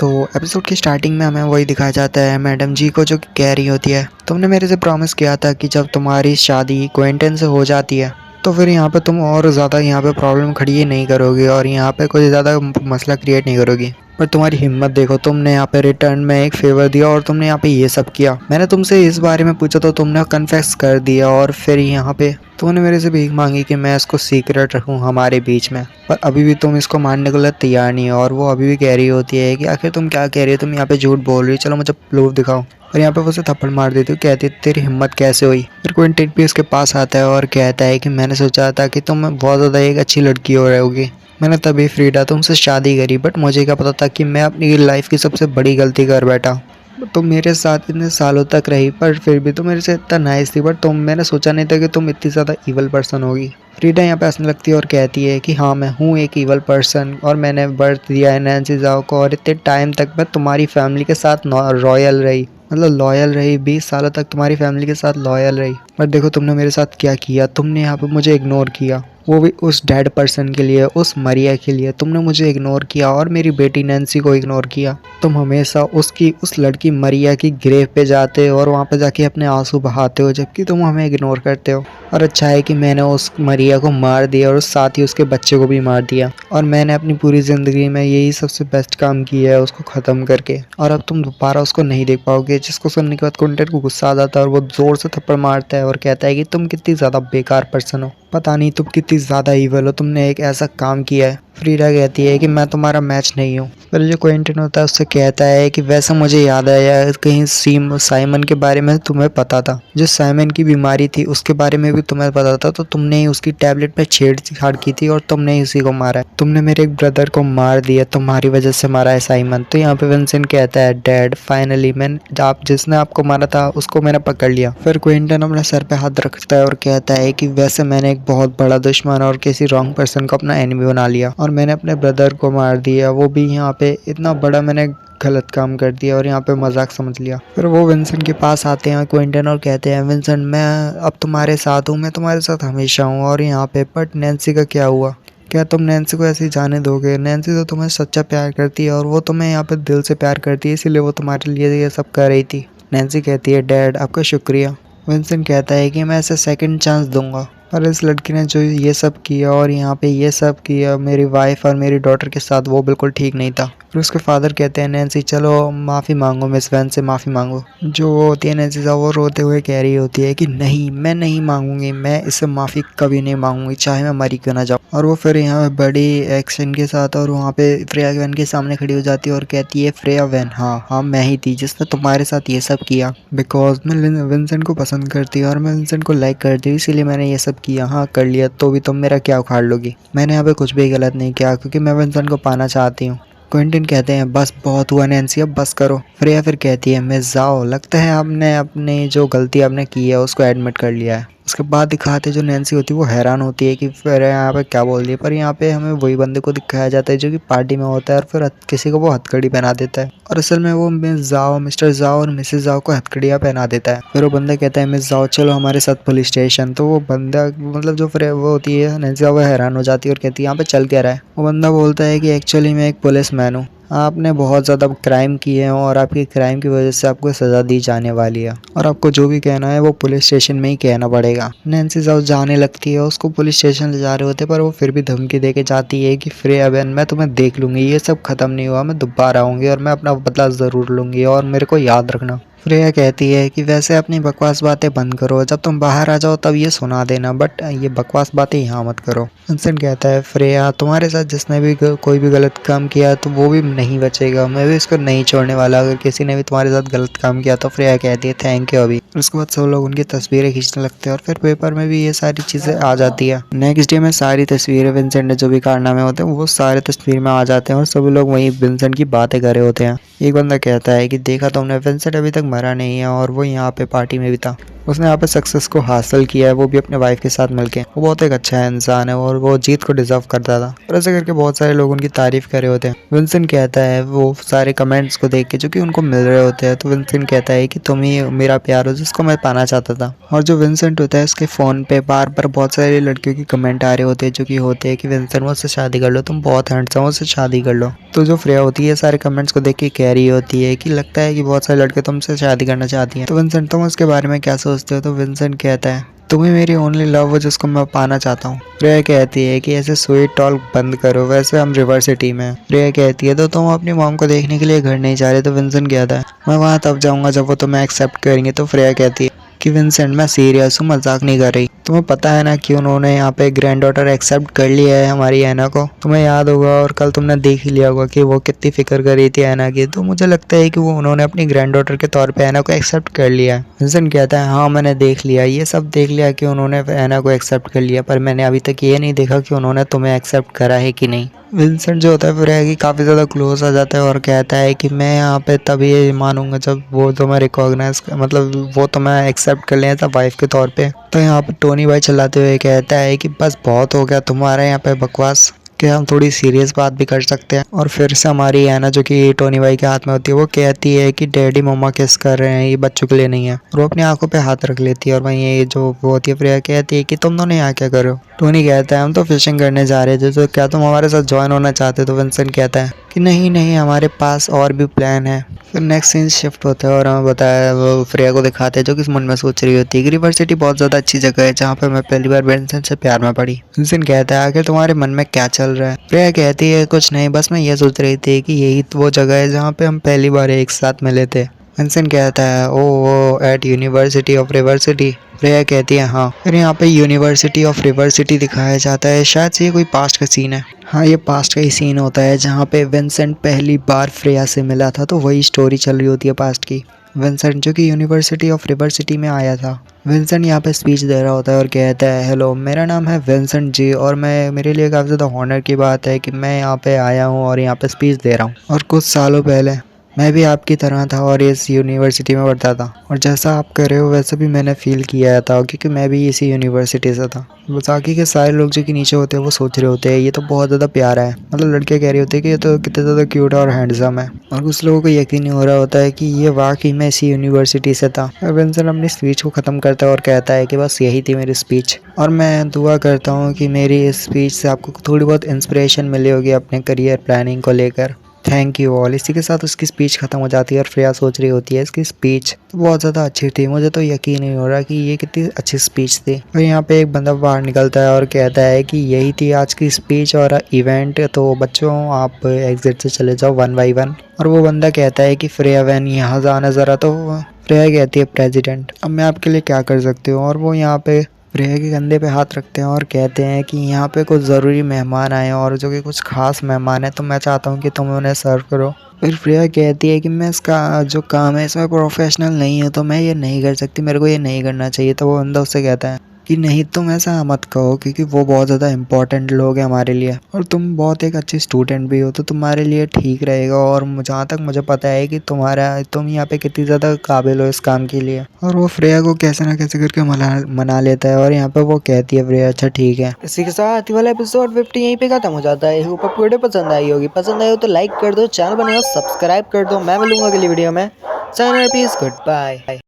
तो एपिसोड की स्टार्टिंग में हमें वही दिखाया जाता है मैडम जी को जो कह रही होती है, तुमने मेरे से प्रॉमिस किया था कि जब तुम्हारी शादी क्विंटन से हो जाती है तो फिर यहाँ पे तुम और ज़्यादा यहाँ पे प्रॉब्लम खड़ी ही नहीं करोगी और यहाँ पे कोई ज़्यादा मसला क्रिएट नहीं करोगी। पर तुम्हारी हिम्मत देखो, तुमने यहाँ पे रिटर्न में एक फेवर दिया और तुमने यहाँ पे ये सब किया। मैंने तुमसे इस बारे में पूछा तो तुमने कन्फेस कर दिया और फिर यहाँ पे तुमने मेरे से भीख मांगी कि मैं इसको सीक्रेट रखूँ हमारे बीच में। पर अभी भी तुम इसको मानने के लिए तैयार नहीं हो और वो अभी भी कह रही होती है कि आखिर तुम क्या कह रही हो, तुम यहाँ पे झूठ बोल रही हो, चलो मुझे प्रूफ दिखाओ। और यहाँ पे वो उसे थप्पड़ मार देती है, कहती है तेरी हिम्मत कैसे हुई। फिर क्विंटन भी उसके पास आता है और कहता है कि मैंने सोचा था कि तुम बहुत ज़्यादा एक अच्छी लड़की हो रहोगी, मैंने तभी फ्रीडा तुमसे शादी करी, बट मुझे क्या पता था कि मैं अपनी लाइफ की सबसे बड़ी गलती कर बैठा। तुम मेरे साथ इतने सालों तक रही पर फिर भी तुम मेरे से इतना नाइस थी, बट मैंने सोचा नहीं था कि तुम इतनी ज़्यादा ईवल पर्सन होगी। फ्रीडा यहाँ पे हंसने लगती है और कहती है कि हाँ मैं हूँ एक ईवल पर्सन और मैंने बर्थ दिया है नैन्सी जाओ को और इतने टाइम तक मैं तुम्हारी फैमिली के साथ रॉयल रही, मतलब लॉयल रही, 20 सालों तक तुम्हारी फैमिली के साथ लॉयल रही। पर देखो तुमने मेरे साथ क्या किया, तुमने यहाँ पे मुझे इग्नोर किया, वो भी उस डेड पर्सन के लिए, उस मरिया के लिए। तुमने मुझे इग्नोर किया और मेरी बेटी नैन्सी को इग्नोर किया। तुम हमेशा उस लड़की मरिया की ग्रेव पे जाते हो और वहाँ पे जाके अपने आंसू बहाते हो, जबकि तुम हमें इग्नोर करते हो। और अच्छा है कि मैंने उस मरिया को मार दिया और साथ ही उसके बच्चे को भी मार दिया और मैंने अपनी पूरी ज़िंदगी में यही सबसे बेस्ट काम किया है, उसको ख़त्म करके। और अब तुम दोबारा उसको नहीं देख पाओगे। जिसको सुनने के बाद क्विंटन को गुस्सा आ जाता है और वो ज़ोर से थप्पड़ मारता है और कहता है कि तुम कितनी ज़्यादा बेकार पर्सन हो, पता नहीं तुम कितनी ज़्यादा ईवल हो, तुमने एक ऐसा काम किया है। फ्रीडा कहती है कि मैं तुम्हारा मैच नहीं हूँ। फिर जो क्विंटन होता है उससे कहता है कि वैसे मुझे याद आया कहीं साइमन के बारे में तुम्हें पता था, जो साइमन की बीमारी थी उसके बारे में भी तुम्हें पता था, तो तुमने ही उसकी टैबलेट पे छेड़छाड़ की थी और तुमने ही उसी को मारा है। तुमने मेरे एक ब्रदर को मार दिया, तुम्हारी वजह से मारा है साइमन। तो यहाँ पे विंसेंट कहता है डैड फाइनली जिसने आपको मारा था उसको मैंने पकड़ लिया। फिर क्विंटन अपने सर पे हाथ रखता है और कहता है कि वैसे मैंने एक बहुत बड़ा दुश्मन और किसी रॉन्ग पर्सन को अपना एनिमी बना लिया और मैंने अपने ब्रदर को मार दिया, वो भी यहाँ पे इतना बड़ा मैंने गलत काम कर दिया और यहाँ पे मजाक समझ लिया। फिर वो विंसेंट के पास आते हैं क्विंटन और कहते हैं विंसेंट मैं अब तुम्हारे साथ हूँ, मैं तुम्हारे साथ हमेशा हूँ। और यहाँ पे बट नैन्सी का क्या हुआ, क्या तुम नैन्सी को ऐसे ही जाने दोगे? नैन्सी तो तुम्हें सच्चा प्यार करती है और वो तुम्हें यहाँ पे दिल से प्यार करती है, इसीलिए वो तुम्हारे लिए ये सब कर रही थी। नैन्सी कहती है डैड आपका शुक्रिया। विंसेंट कहता है कि मैं इसे सेकंड चांस दूंगा। और इस लड़की ने जो ये सब किया और यहाँ पे ये सब किया मेरी वाइफ और मेरी डॉटर के साथ, वो बिल्कुल ठीक नहीं था। फिर उसके फादर कहते हैं नैन्सी चलो माफ़ी मांगो, मिस वैन से माफ़ी मांगो। जो वो होती है नैन्सी साहब, वो रोते हुए कह रही होती है कि नहीं मैं नहीं मांगूंगी, मैं इससे माफ़ी कभी नहीं मांगूंगी चाहे मैं मरी क्यों ना जाऊँ। और वो फिर यहाँ पे बड़ी एक्शन के साथ और वहाँ पे फ्रेया वैन के सामने खड़ी हो जाती है और कहती है फ्रेया वैन हाँ हाँ मैं ही थी जिसने तुम्हारे साथ ये सब किया, बिकॉज मैं विंसेंट को पसंद करती हूँ और मैं विंसेंट को लाइक करती हूँ, इसीलिए मैंने ये सब किया। हाँ कर लिया तो भी तुम मेरा क्या उखाड़ लोगी? मैंने यहाँ पे कुछ भी गलत नहीं किया क्योंकि मैं विंसेंट को पाना चाहती हूँ। क्विंटन कहते हैं बस बहुत हुआ नैन्सी अब बस करो। फ्रेया फिर कहती है मिस जाओ लगता है आपने अपनी जो गलती आपने की है उसको एडमिट कर लिया है। उसके बाद दिखाते जो नैन्सी होती है वो हैरान होती है कि फिर यहाँ पे क्या बोल रही है, पर यहाँ पे हमें वही बंदे को दिखाया जाता है जो कि पार्टी में होता है और फिर किसी को वो हथकड़ी पहना देता है और असल में वो मिस्टर जाओ और मिसेस जाओ को हथकड़ियाँ पहना देता है। फिर वो बंदा कहता है मिस जाओ चलो हमारे साथ पुलिस स्टेशन। तो वो बंदा मतलब जो फिर वो होती है नैन्सी वो हैरान हो जाती है और कहती है यहाँ पे चल क्या रहा है। वो बंदा बोलता है कि एक्चुअली मैं एक पुलिस मैन हूँ, आपने बहुत ज़्यादा क्राइम किए हैं और आपकी क्राइम की वजह से आपको सज़ा दी जाने वाली है और आपको जो भी कहना है वो पुलिस स्टेशन में ही कहना पड़ेगा। नैन्सी जाओ जाने लगती है, उसको पुलिस स्टेशन ले जा रहे होते पर वो फिर भी धमकी दे के जाती है कि फ्रेया वैन मैं तुम्हें देख लूँगी, ये सब ख़त्म नहीं हुआ, मैं दोबारा आऊँगी और मैं अपना बदला ज़रूर लूँगी और मेरे को याद रखना। फ्रेया कहती है कि वैसे अपनी बकवास बातें बंद करो, जब तुम बाहर आ जाओ तब ये सुना देना, बट ये बकवास बातें यहाँ मत करो। विंसेंट कहता है फ्रेया तुम्हारे साथ जिसने भी कोई भी गलत काम किया तो वो भी नहीं बचेगा, मैं भी इसको नहीं छोड़ने वाला अगर किसी ने भी तुम्हारे साथ गलत काम किया तो। फ्रेया कहती है थैंक यू अभी। उसके बाद सब लोग उनकी तस्वीरें खींचने लगते हैं और फिर पेपर में भी ये सारी चीज़ें आ जाती है। नेक्स्ट डे में सारी तस्वीरें विंसेंट ने जो भी कारनामे होते हैं वो सारे तस्वीर में आ जाते हैं और सभी लोग वहीं विंसेंट की बातें कर रहे होते हैं। एक बंदा कहता है कि देखा तुमने विंसेंट अभी तक मरा नहीं है और वो यहाँ पे पार्टी में भी था। उसने यहाँ पे सक्सेस को हासिल किया है, वो भी अपने वाइफ के साथ मिलके। वो बहुत एक अच्छा इंसान है और वो जीत को डिजर्व करता था। और ऐसे करके बहुत सारे लोग उनकी तारीफ कर रहे होते हैं। विंसेंट कहता है वो सारे कमेंट्स को देख के जो कि उनको मिल रहे होते हैं, तो विंसेंट कहता है कि तुम ही मेरा प्यार हो जिसको मैं पाना चाहता था। और जो विंसेंट होता है उसके फोन पे बार बार बहुत सारे लड़कियों की कमेंट आ रहे होते हैं, जो कि होते हैं कि विंसेंट मुझसे शादी कर लो, तुम बहुत हैंडसम हो, मुझसे शादी कर लो। तो जो फ्रेया होती है सारे कमेंट्स को देख के कह रही होती है कि लगता है कि बहुत सारे लड़के तुमसे शादी करना चाहती हैं। तो विंसेंट तुम उसके बारे में क्या सोचते हो? तो विंसेंट कहता है तुम्हें मेरी ओनली लव हो जिसको मैं पाना चाहता हूँ। फ्रेया कहती है कि ऐसे स्वीट टॉक बंद करो, वैसे हम रिवर्स सिटी में हैं। फ्रेया कहती है तो तुम अपनी मॉम को देखने के लिए घर नहीं जा रहे? तो विंसेंट कहता है मैं वहाँ तब जाऊंगा जब वो तुम्हें एक्सेप्ट करेंगे। तो फ्रेया कहती है कि विंसेंट मैं सीरियस हूँ, मजाक नहीं कर रही। तुम्हें पता है ना कि उन्होंने यहाँ पे ग्रैंड डॉटर एक्सेप्ट कर लिया है हमारी ऐना को। तुम्हें याद होगा और कल तुमने देख ही लिया होगा कि वो कितनी फिक्र कर रही थी ऐना की। तो मुझे लगता है कि वो उन्होंने अपनी ग्रैंड डॉटर के तौर पे ऐना को एक्सेप्ट कर लिया है। विंसेंट कहता है हाँ मैंने देख लिया, ये सब देख लिया कि उन्होंने ऐना को एक्सेप्ट कर लिया, पर मैंने अभी तक ये नहीं देखा कि उन्होंने तुम्हें एक्सेप्ट करा है कि नहीं। विंसेंट जो होता है फ्रेया की काफ़ी ज़्यादा क्लोज आ जाता है और कहता है कि मैं यहाँ पे तभी ये मानूंगा जब वो तुम्हें रिकॉग्नाइज मतलब वो तुम्हें एक्सेप्ट कर लें एज वाइफ के तौर पे। तो यहाँ पे टोनी भाई चिल्लाते हुए कहता है कि बस बहुत हो गया तुम्हारे यहाँ पे बकवास, कि हम थोड़ी सीरियस बात भी कर सकते हैं। और फिर से हमारी ऐना जो कि टोनी भाई के हाथ में होती है वो कहती है कि डैडी मम्मा किस कर रहे हैं, ये बच्चों के लिए नहीं है। और वो अपनी आंखों पे हाथ रख लेती है। और वहीं ये जो वो होती है फ्रेया कहती है कि तुम दोनों यहाँ क्या कर रहे हो? टोनी कहता है हम तो फिशिंग करने जा रहे थे, तो क्या तुम हमारे साथ ज्वाइन होना चाहते? तो विंसेंट कहता है कि नहीं नहीं हमारे पास और भी प्लान है। फिर नेक्स्ट सीन शिफ्ट होता है और हमें बताया वो फ्रेया को दिखाते हैं जो कि मन में सोच रही होती है कि रिवर सिटी बहुत ज़्यादा अच्छी जगह है जहाँ पे मैं पहली बार विंसेंट से प्यार में पड़ी। विंसेंट कहता है आखिर तुम्हारे मन में क्या चल रहा है? फ्रेया कहती है कुछ नहीं, बस मैं ये सोच रही थी कि यही वो जगह है जहाँ पे हम पहली बार एक साथ मिले थे। विंसेंट कहता है oh at university of river city. Freya कहती है हाँ। फिर यहाँ पे यूनिवर्सिटी ऑफ रिवर सिटी दिखाया जाता है, शायद से ये कोई पास्ट का सीन है। हाँ ये पास्ट का ही सीन होता है जहाँ पे विंसेंट पहली बार फ्रेया से मिला था, तो वही स्टोरी चल रही होती है पास्ट की। विंसेंट जो कि यूनिवर्सिटी ऑफ रिवर सिटी में आया था। विंसेंट यहाँ पे स्पीच दे रहा होता है और कहता है हेलो मेरा नाम है विंसेंट जी, और मेरे लिए काफ़ी ज़्यादा ऑनर की बात है कि मैं यहाँ पे आया हूँ और यहाँ पे स्पीच दे रहा हूँ। और कुछ सालों पहले मैं भी आपकी तरह था और इस यूनिवर्सिटी में पढ़ता था, और जैसा आप कर रहे हो वैसा भी मैंने फील किया था क्योंकि मैं भी इसी यूनिवर्सिटी से था। बाकी के सारे लोग जो कि नीचे होते हैं वो सोच रहे होते हैं ये तो बहुत ज़्यादा प्यारा है, मतलब लड़के कह रही होती है कि ये तो कितना ज़्यादा क्यूट और हैंडसम है। और कुछ लोगों को यकीन नहीं हो रहा होता है कि ये वाकई में इसी यूनिवर्सिटी से था। विंसेंट अपनी स्पीच को ख़त्म करता है और कहता है कि बस यही थी मेरी स्पीच, और मैं दुआ करता हूँ कि मेरी इस स्पीच से आपको थोड़ी बहुत इंस्पिरेशन मिली होगी अपने करियर प्लानिंग को लेकर। Thank you all. इसी के साथ उसकी स्पीच खत्म हो जाती है और फ्रेया सोच रही होती है इसकी स्पीच तो बहुत ज़्यादा अच्छी थी, मुझे तो यकीन नहीं हो रहा कि ये कितनी अच्छी स्पीच थी। और यहाँ पे एक बंदा बाहर निकलता है और कहता है कि यही थी आज की स्पीच और इवेंट, तो बच्चों आप एग्जिट से चले जाओ 1 बाय 1। और वो बंदा कहता है कि फ्रेया वैन यहाँ जाना ज़रा। तो फ्रेया कहती है प्रेसिडेंट अब मैं आपके लिए क्या कर सकती हूँ। और वो यहाँ पे फ्रेया के कंधे पे हाथ रखते हैं और कहते हैं कि यहाँ पे कुछ ज़रूरी मेहमान आए हैं और जो कि कुछ खास मेहमान है, तो मैं चाहता हूँ कि तुम उन्हें सर्व करो। फिर फ्रेया कहती है कि मैं इसका जो काम है इसमें प्रोफेशनल नहीं हूँ, तो मैं ये नहीं कर सकती, मेरे को ये नहीं करना चाहिए। तो वो बंदा उससे कहता है कि नहीं तुम ऐसा मत कहो क्योंकि वो बहुत ज़्यादा इंपॉर्टेंट लोग हैं हमारे लिए, और तुम बहुत एक अच्छी स्टूडेंट भी हो, तो तुम्हारे लिए ठीक रहेगा। और जहाँ तक मुझे पता है कि तुम यहाँ पे कितनी ज़्यादा काबिल हो इस काम के लिए। और वो फ्रेया को कैसे ना कैसे करके मना लेता है और यहाँ पे वो कहती है फ्रेया अच्छा ठीक है। इसी के साथ ही वाला एपिसोड 50 यहीं पे खत्म हो जाता है। होप आपको वीडियो पसंद आई होगी, पसंद आई हो तो लाइक कर दो, चैनल बने हो सब्सक्राइब कर दो। मैं मिलूंगा अगली वीडियो में। साइनर पीस, गुड बाय।